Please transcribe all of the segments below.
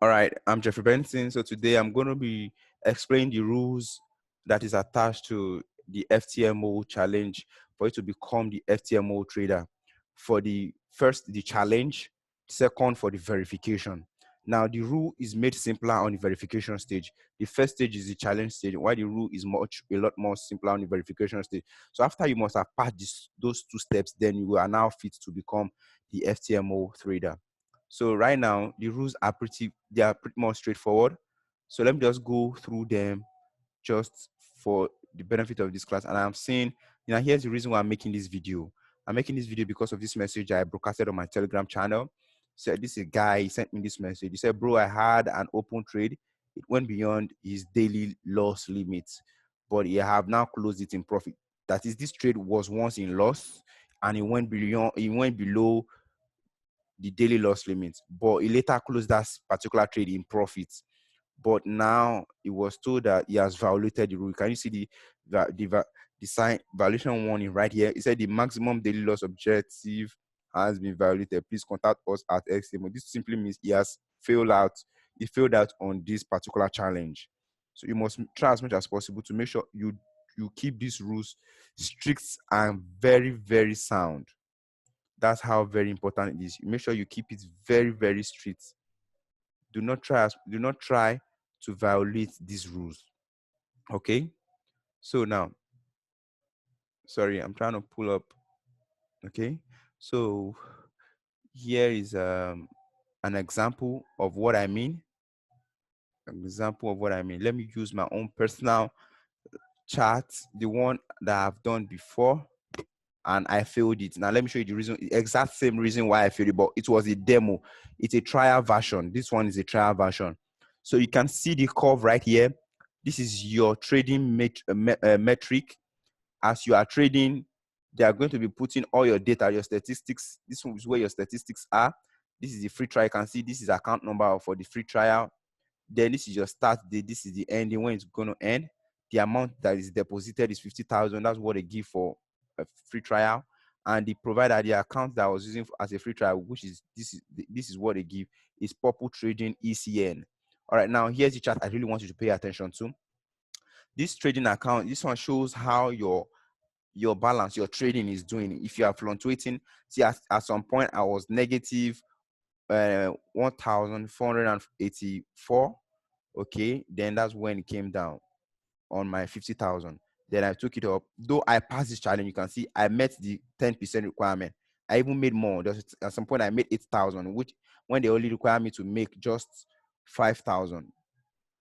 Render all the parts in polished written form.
All right, I'm Jeffrey Benson. So today I'm going to be explaining the rules that is attached to the FTMO challenge for you to become the FTMO trader. For the first, the challenge, second, for the verification. Now, the rule is made simpler on the verification stage. The first stage is the challenge stage, while the rule is a lot more simpler on the verification stage. So after you must have passed those two steps, then you are now fit to become the FTMO trader. So right now, the rules are pretty much straightforward. So let me just go through them just for the benefit of this class. And I'm saying, here's the reason why I'm making this video. I'm making this video because of this message I broadcasted on my Telegram channel. So this is a guy, he sent me this message. He said, bro, I had an open trade. It went beyond his daily loss limit, but he have now closed it in profit. That is, this trade was once in loss and it went below the daily loss limit, but he later closed that particular trade in profit. But now he was told that he has violated the rule. Can you see the sign violation warning right here? It said the maximum daily loss objective has been violated. Please contact us at FTMO. This simply means he has failed out. He failed out on this particular challenge. So you must try as much as possible to make sure you keep these rules strict and very, very sound. That's how very important it is. Make sure you keep it very, very strict. Do not try to violate these rules. Okay? So now, sorry, I'm trying to pull up. Okay? So here is an example of what I mean. Let me use my own personal chart, the one that I've done before, and I failed it. Now let me show you the reason, exact same reason why I failed it, but it was a demo. It's a trial version. This one is a trial version. So you can see the curve right here. This is your trading metric. As you are trading, they are going to be putting all your data, your statistics. This one is where your statistics are. This is the free trial. You can see this is account number for the free trial. Then this is your start date. This is the ending, when it's going to end. The amount that is deposited is 50,000. That's what they give for a free trial. And the provider, the account that I was using as a free trial, which is this is what they give, is Purple Trading ECN. All right, now here's the chart I really want you to pay attention to. This trading account, this one shows how your balance, your trading is doing. If you are fluctuating, see at some point I was negative 1,484. Okay, then that's when it came down on my 50,000. Then I took it up. Though I passed this challenge, you can see I met the 10% requirement. I even made more. At some point I made 8,000, which when they only require me to make just 5,000. At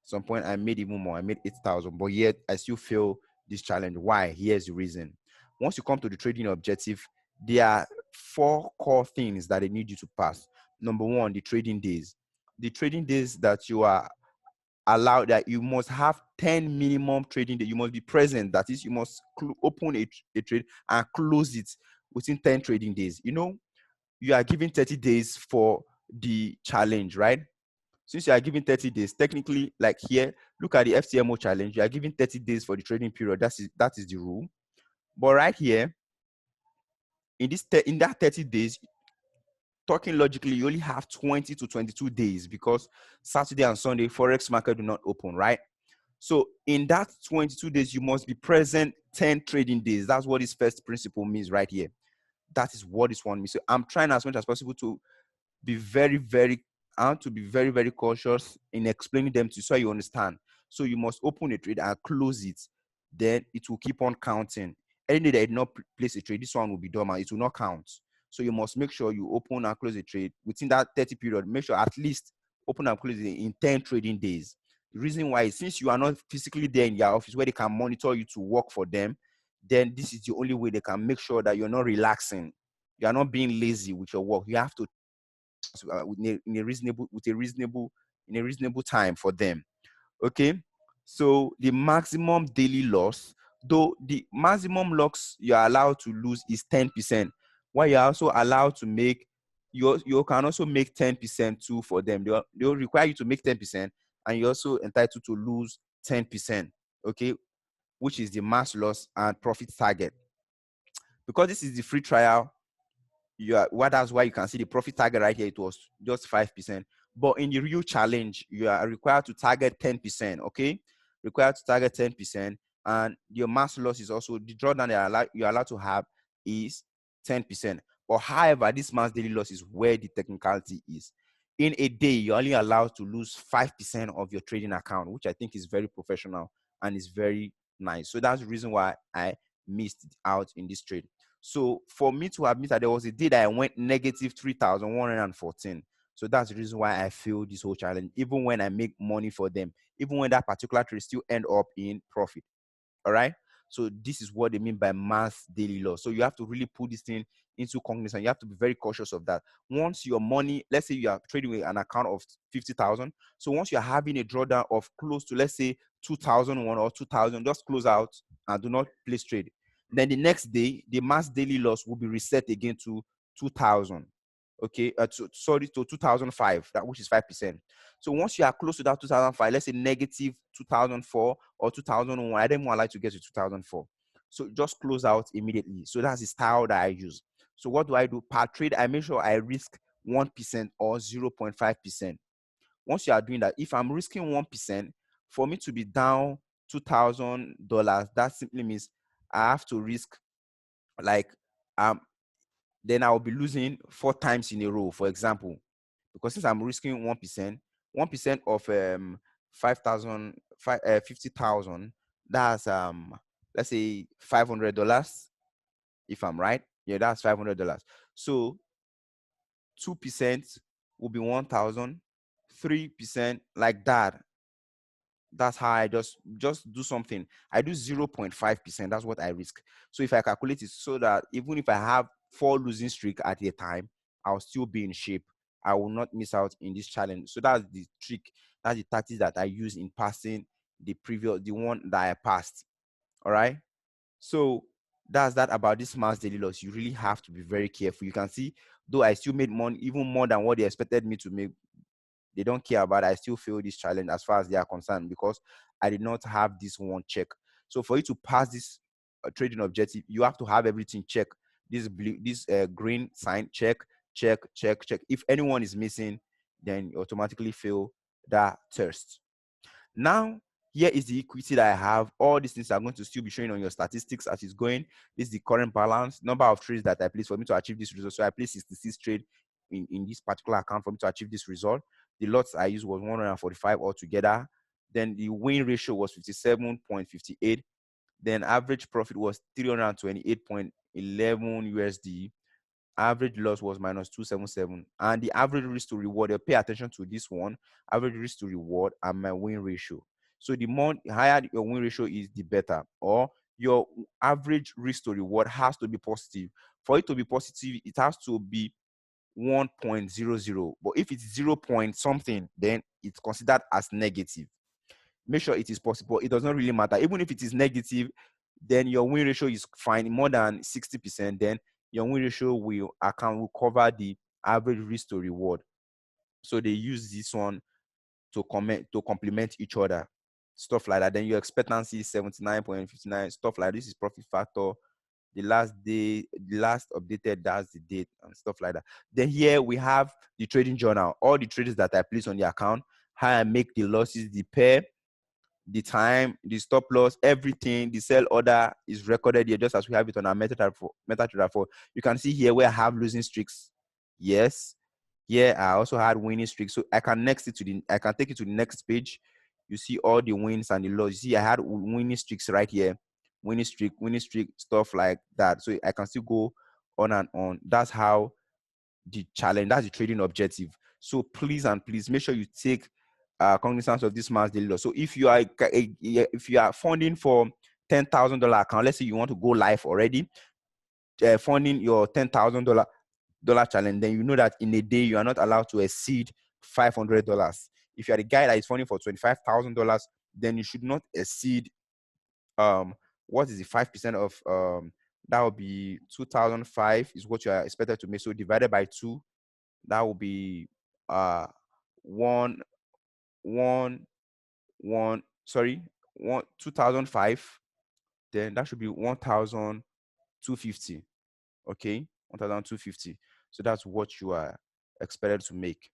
some point I made even more. I made 8,000, but yet I still fail this challenge. Why? Here's the reason. Once you come to the trading objective, there are 4 core things that they need you to pass. Number 1, the trading days. The trading days that you are allowed, that you must have 10 minimum trading days. You must be present. That is, you must open a trade and close it within 10 trading days. You are given 30 days for the challenge, right? Since you are given 30 days, technically, like here, look at the FTMO challenge. You are given 30 days for the trading period. That is the rule. But right here, in that 30 days, talking logically, you only have 20 to 22 days, because Saturday and Sunday Forex market do not open, right? So in that 22 days, you must be present 10 trading days. That's what this first principle means right here. That is what this one means. So I'm trying as much as possible to be very, very cautious in explaining them to you so you understand. So you must open a trade and close it. Then it will keep on counting. Any day that I did not place a trade, this one will be dormant. It will not count. So you must make sure you open and close a trade within that 30 period. Make sure at least open and close it in 10 trading days. The reason why is, since you are not physically there in your office where they can monitor you to work for them, then this is the only way they can make sure that you're not relaxing. You are not being lazy with your work. You have to in a reasonable time for them. Okay, so the maximum daily loss, though the maximum loss you are allowed to lose is 10%, while you're also allowed to make, you can also make 10% too for them. They'll require you to make 10%, and you're also entitled to lose 10%. Okay, which is the max loss and profit target. Because this is the free trial, that's why you can see the profit target right here. It was just 5%, But in the real challenge, you are required to target 10%. Okay, required to target 10%, and your mass loss is also the drawdown you're allowed to have is 10%. But however, this mass daily loss is where the technicality is. In a day, you're only allowed to lose 5% of your trading account, which I think is very professional and is very nice. So that's the reason why I missed out in this trade. So for me to admit that there was a day that I went negative 3,114. So that's the reason why I feel this whole challenge, even when I make money for them, even when that particular trade still end up in profit. All right. So this is what they mean by mass daily loss. So you have to really put this thing into cognizance. You have to be very cautious of that. Once your money, let's say you are trading with an account of 50,000. So once you're having a drawdown of close to, let's say, 2,001 or 2,000, just close out and do not place trade. Then the next day, the mass daily loss will be reset again to 2,000. Okay, to 2005, that which is 5%. So once you are close to that 2005, let's say negative 2004 or 2001, I didn't want like to get to 2004. So just close out immediately. So that's the style that I use. So what do I do? Per trade, I make sure I risk 1% or 0.5%. Once you are doing that, if I'm risking 1%, for me to be down $2,000, that simply means I have to risk like then I'll be losing 4 times in a row, for example, because since I'm risking 1% of 50,000, that's let's say $500, if I'm right. Yeah, that's $500. So 2% will be 1,000, 3% like that. That's how I just do something. I do 0.5%. That's what I risk. So if I calculate it so that even if I have 4 losing streak at a time, I'll still be in shape. I will not miss out in this challenge. So that's the trick. That's the tactics that I use in passing the one that I passed. All right. So that's that about this mass daily loss. You really have to be very careful. You can see, though I still made money, even more than what they expected me to make, they don't care about it. I still feel this challenge as far as they are concerned because I did not have this one check. So for you to pass this trading objective, you have to have everything check. This blue, this green sign, check, check, check, check. If anyone is missing, then you automatically fail that test. Now, here is the equity that I have. All these things are going to still be showing on your statistics as it's going. This is the current balance, number of trades that I placed for me to achieve this result. So I placed 66 trade in this particular account for me to achieve this result. The lots I used was 145 altogether. Then the win ratio was 57.58. Then average profit was 328.11 USD. Average loss was minus 277. And the average risk to reward, you pay attention to this one, average risk to reward and my win ratio. So the more higher your win ratio is, the better. Or your average risk to reward has to be positive. For it to be positive, it has to be 1.00. But if it's 0 point something, then it's considered as negative. Make sure it is possible. It does not really matter. Even if it is negative, then your win ratio is fine. More than 60%, then your win ratio will cover the average risk to reward. So they use this one to complement each other, stuff like that. Then your expectancy is 79.59, stuff like this is profit factor. The last updated, that's the date and stuff like that. Then here we have the trading journal, all the trades that I place on the account, how I make the losses, the pair, the time, the stop loss, everything, the sell order is recorded here, just as we have it on our MetaTrader 4. You can see here where I have losing streaks. Yes. Here I also had winning streaks. So I can take it to the next page. You see all the wins and the losses. You see, I had winning streaks right here. Winning streak, stuff like that. So I can still go on and on. That's how the challenge, that's the trading objective. So please and please make sure you take cognizance of this mass daily loss. So if you are funding for $10,000 account, let's say you want to go live already, funding your $10,000 challenge, then you know that in a day you are not allowed to exceed $500. If you are the guy that is funding for $25,000, then you should not exceed what is the 5% of that will be 2005 is what you are expected to make. So divided by 2, that will be one one one sorry one 2005. Then that should be 1,250. Okay, 1,250. So that's what you are expected to make.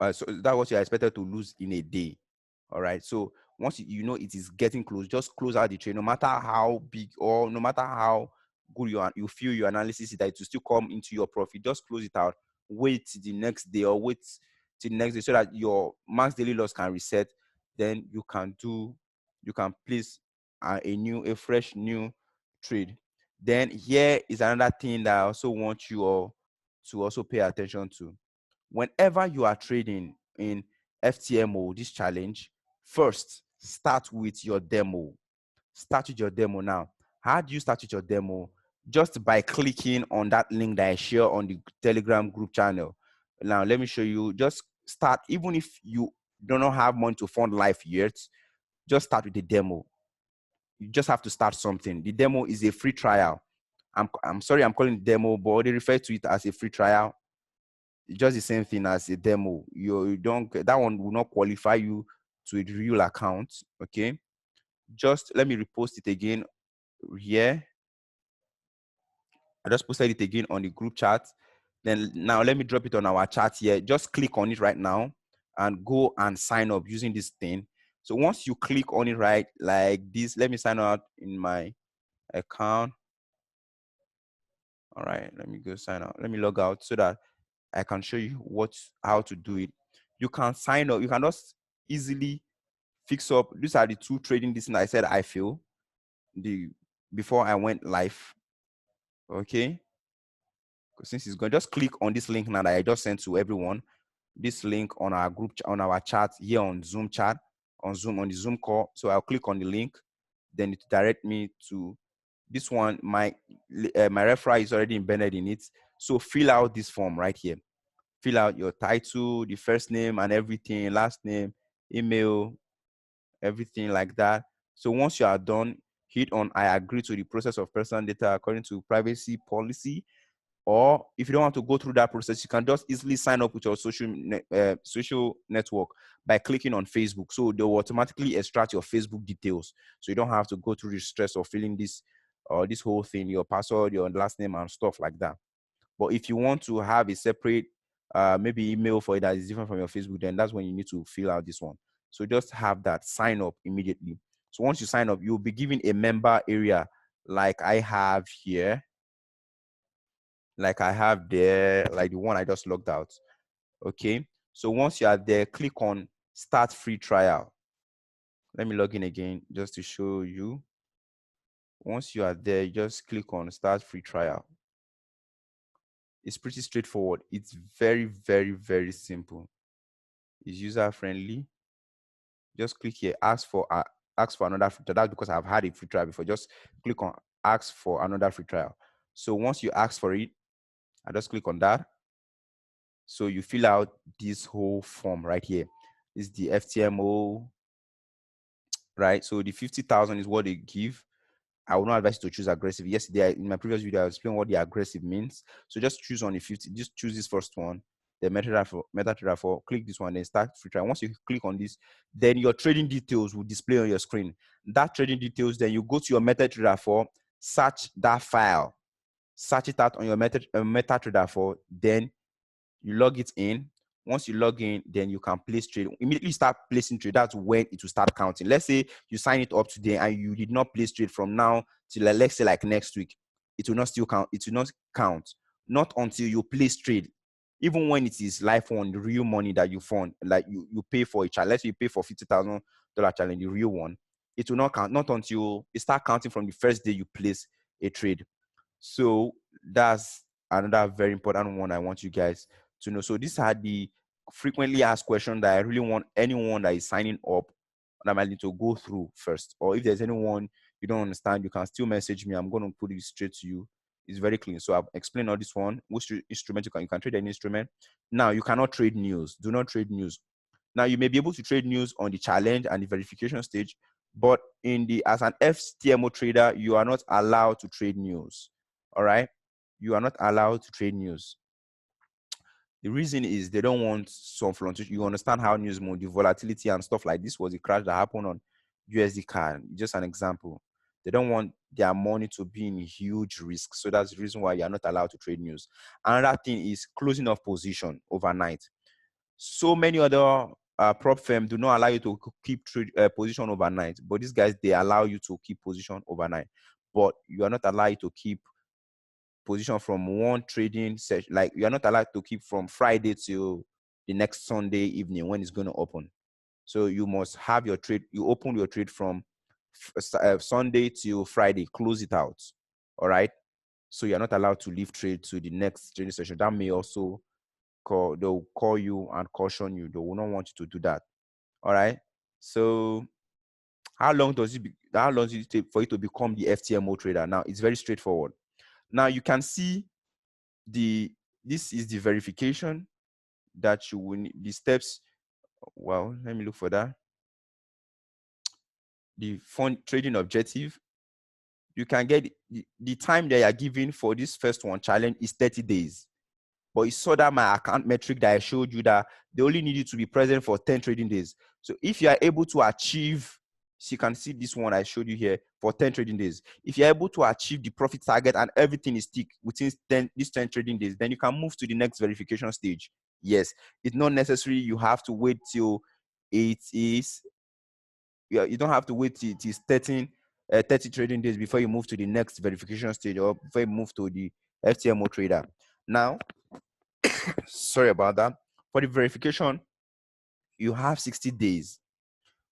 So that's what you're expected to lose in a day. All right. So once you know it is getting close, just close out the trade, no matter how big or no matter how good you feel your analysis is, that it will still come into your profit. Just close it out. Wait till the next day or wait till the next day so that your max daily loss can reset. Then you can place a fresh new trade. Then here is another thing that I also want you all to also pay attention to. Whenever you are trading in FTMO, this challenge, first start with your demo. Start with your demo now. How do you start with your demo? Just by clicking on that link that I share on the Telegram group channel. Now, let me show you. Just start, even if you do not have money to fund life yet, just start with the demo. You just have to start something. The demo is a free trial. I'm sorry, I'm calling it demo, but they refer to it as a free trial. It's just the same thing as a demo. You don't, that one will not qualify you to a real account. Okay, just let me repost it again here. I just posted it again on the group chat. Then now let me drop it on our chat here. Just click on it right now and go and sign up using this thing. So once you click on it right like this, let me sign out in my account. All right, let me go sign out. Let me log out so that I can show you how to do it. You can sign up. You can just easily fix up. These are the two trading distance I said I feel before I went live. Okay. Since it's going, just click on this link now that I just sent to everyone. This link on our group, on our chat here on Zoom chat, on the Zoom call. So I'll click on the link, then it direct me to this one. My referral is already embedded in it. So fill out this form right here. Fill out your title, the first name and everything, last name, email, everything like that. So once you are done, hit on I agree to the process of personal data according to privacy policy. Or if you don't want to go through that process, you can just easily sign up with your social network by clicking on Facebook. So they will automatically extract your Facebook details. So you don't have to go through the stress of filling this whole thing, your password, your last name and stuff like that. But if you want to have a separate maybe email for it that is different from your Facebook, then that's when you need to fill out this one. So just have that, sign up immediately. So once you sign up, you'll be given a member area like I have here, like I have there, like the one I just logged out. Okay. So once you are there, click on start free trial. Let me log in again just to show you. Once you are there, you just click on start free trial. It's pretty straightforward. It's very, very, very simple. It's user friendly. Just click here, ask for another free trial. That's because I've had a free trial before. Just click on ask for another free trial. So once you ask for it, I just click on that. So you fill out this whole form right here. This is the FTMO, right? So the 50,000 is what they give. I would not advise you to choose aggressive. Yesterday, in my previous video, I explained what the aggressive means. So just choose on the 50, just choose this first one, the MetaTrader 4, click this one, then start free trial. Once you click on this, then your trading details will display on your screen. That trading details, then you go to your MetaTrader 4, search that file, search it out on your MetaTrader 4, then you log it in. Once you log in, then you can place trade. Immediately start placing trade. That's when it will start counting. Let's say you sign it up today and you did not place trade from now till let's say like next week. It will not still count. It will not count. Not until you place trade. Even when it is live on the real money that you fund, like you pay for a challenge. Let's say you pay for $50,000 challenge, the real one. It will not count. Not until it start counting from the first day you place a trade. So that's another very important one I want you guys to know. So these are the frequently asked questions that I really want anyone that is signing up that might need to go through first. Or if there's anyone you don't understand, you can still message me. I'm going to put it straight to you. It's very clean. So I've explained all this one. Which instrument you can trade any instrument. Now you cannot trade news. Do not trade news. Now you may be able to trade news on the challenge and the verification stage, but as an FTMO trader, you are not allowed to trade news. All right, you are not allowed to trade news. The reason is they don't want some fluctuation. You understand how news move, the volatility and stuff like this was a crash that happened on USD CAD. Just an example. They don't want their money to be in huge risk. So that's the reason why you're not allowed to trade news. Another thing is closing of position overnight. So many other prop firms do not allow you to keep trade position overnight, but these guys, they allow you to keep position overnight, but you are not allowed to keep position from one trading session. Like, you are not allowed to keep from Friday till the next Sunday evening when it's going to open. So you must have your trade, you open your trade from Sunday till Friday, close it out. All right. So you're not allowed to leave trade to the next trading session. That may also they'll call you and caution you. They will not want you to do that. All right. So how long does it take for you to become the FTMO trader? Now, it's very straightforward. Now you can see this is the verification that you will need, the steps. Well, let me look for that. The fund trading objective. You can get the time that you are given for this first one challenge is 30 days. But you saw that my account metric that I showed you, that they only need you to be present for 10 trading days. So if you are able to achieve, so you can see this one I showed you here for 10 trading days. If you're able to achieve the profit target and everything is tick within these 10 trading days, then you can move to the next verification stage. Yes, it's not necessary you have to wait till it is, you don't have to wait till it is 30 trading days before you move to the next verification stage, or before you move to the FTMO trader. Now, sorry about that. For the verification, you have 60 days.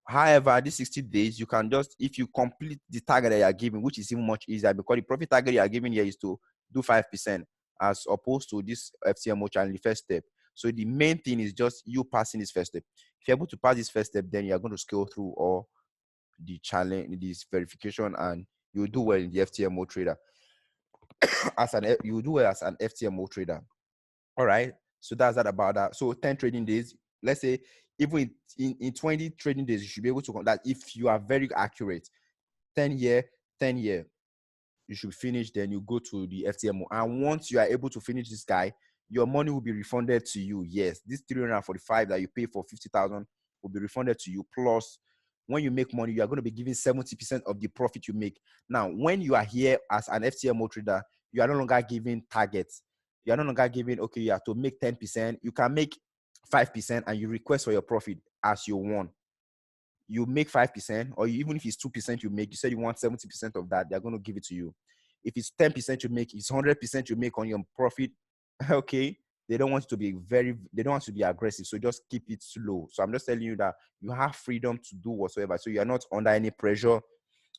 However, these 60 days, you can just, if you complete the target that you are giving, which is even much easier, because the profit target you are giving here is to do 5%, as opposed to this FTMO challenge, the first step. So the main thing is just you passing this first step. If you're able to pass this first step, then you are going to scale through all the challenge, this verification, and you do well in the FTMO trader. You do well as an FTMO trader. All right. So that's that about that. So 10 trading days, let's say, even in 20 trading days, you should be able to that if you are very accurate. 10 year, you should finish, then you go to the FTMO. And once you are able to finish this guy, your money will be refunded to you. Yes, this 345 that you pay for 50,000 will be refunded to you. Plus, when you make money, you are going to be giving 70% of the profit you make. Now, when you are here as an FTMO trader, you are no longer giving targets. You are no longer giving, okay, you have to make 10%. You can make 5% and you request for your profit as you want. You make 5%, or even if it's 2% you make, you said you want 70% of that, they're going to give it to you. If it's 10% you make, it's 100% you make on your profit. Okay, they don't want to be they don't want to be aggressive, so just keep it slow. So I'm just telling you that you have freedom to do whatsoever, so you're not under any pressure.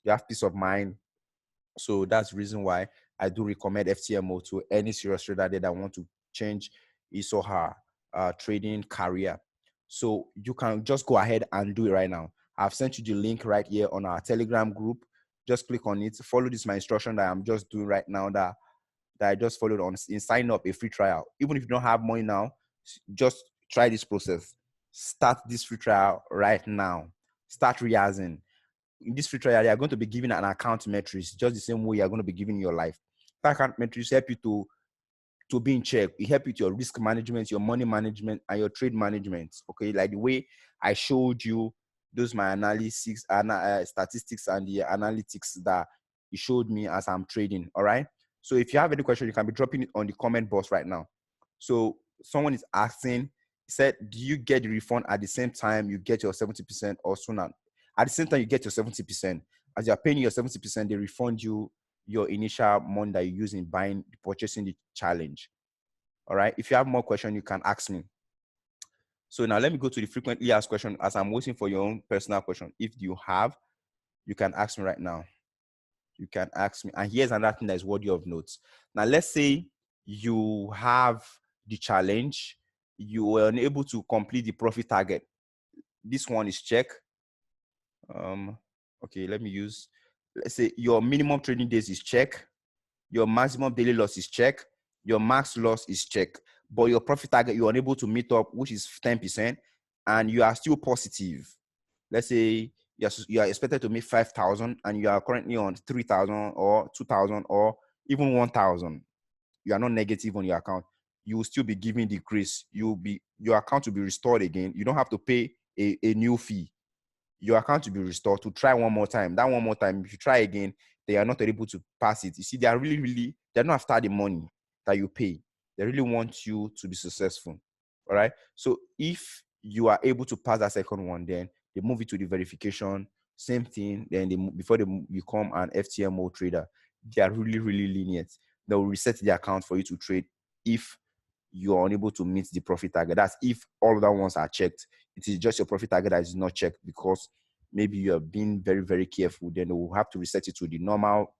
You have peace of mind. So that's the reason why I do recommend FTMO to any serious trader that want to change his or her trading career. So you can just go ahead and do it right now. I've sent you the link right here on our Telegram group. Just click on it. Follow this my instruction that I'm just doing right now, that I just followed on in sign up a free trial. Even if you don't have money now, just try this process. Start this free trial right now. Start realizing. In this free trial, you are going to be given an account metrics, just the same way you are going to be giving your life. That account metrics help you to be in check. It help you with your risk management, your money management, and your trade management. Okay, like the way I showed you those my analysis and statistics and the analytics that it showed me as I'm trading. All right. So if you have any question, you can be dropping it on the comment box right now. So someone is asking, said, do you get the refund at the same time you get your 70% or sooner? At the same time you get your 70%, as you're paying your 70%, they refund you your initial money that you use in purchasing the challenge. All right. If you have more questions, you can ask me. So now let me go to the frequently asked question, as I'm waiting for your own personal question. If you have, you can ask me right now. You can ask me. And here's another thing that is worthy of notes. Now, let's say you have the challenge, you were unable to complete the profit target. This one is check. Okay, let's say your minimum trading days is check. Your maximum daily loss is check. Your max loss is check. But your profit target, you're unable to meet up, which is 10%, and you are still positive. Let's say you are expected to make 5,000 and you are currently on 3,000 or 2,000 or even 1,000. You are not negative on your account. You will still be giving the grace. Your account will be restored again. You don't have to pay a new fee. Your account will be restored to try one more time. That one more time, if you try again, they are not able to pass it. You see, they are they're not after the money that you pay. They really want you to be successful. All right. So if you are able to pass that second one, then they move it to the verification. Same thing. Then before they become an FTMO trader, they are really, really lenient. They will reset the account for you to trade if you are unable to meet the profit target. That's if all other ones are checked. It is just your profit target that is not checked because maybe you have been very, very careful. Then they will have to reset it to the normal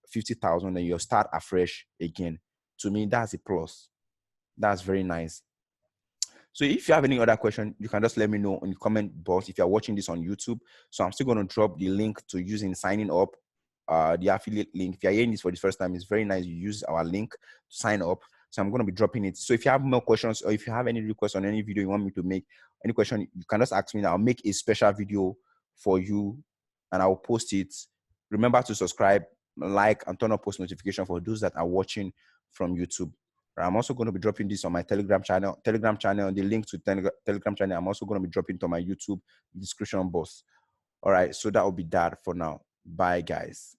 50,000 and you'll start afresh again. To me, that's a plus. That's very nice. So if you have any other question, you can just let me know in the comment box if you're watching this on YouTube. So I'm still going to drop the link to using signing up, the affiliate link. If you're hearing this for the first time, it's very nice you use our link to sign up. So I'm going to be dropping it. So if you have more questions or if you have any requests on any video you want me to make, any question, you can just ask me. I'll make a special video for you and I'll post it. Remember to subscribe, like, and turn on post notification for those that are watching from YouTube. I'm also going to be dropping this on my Telegram channel. The link to Telegram channel, I'm also going to be dropping to my YouTube description box. All right, so that will be that for now. Bye, guys.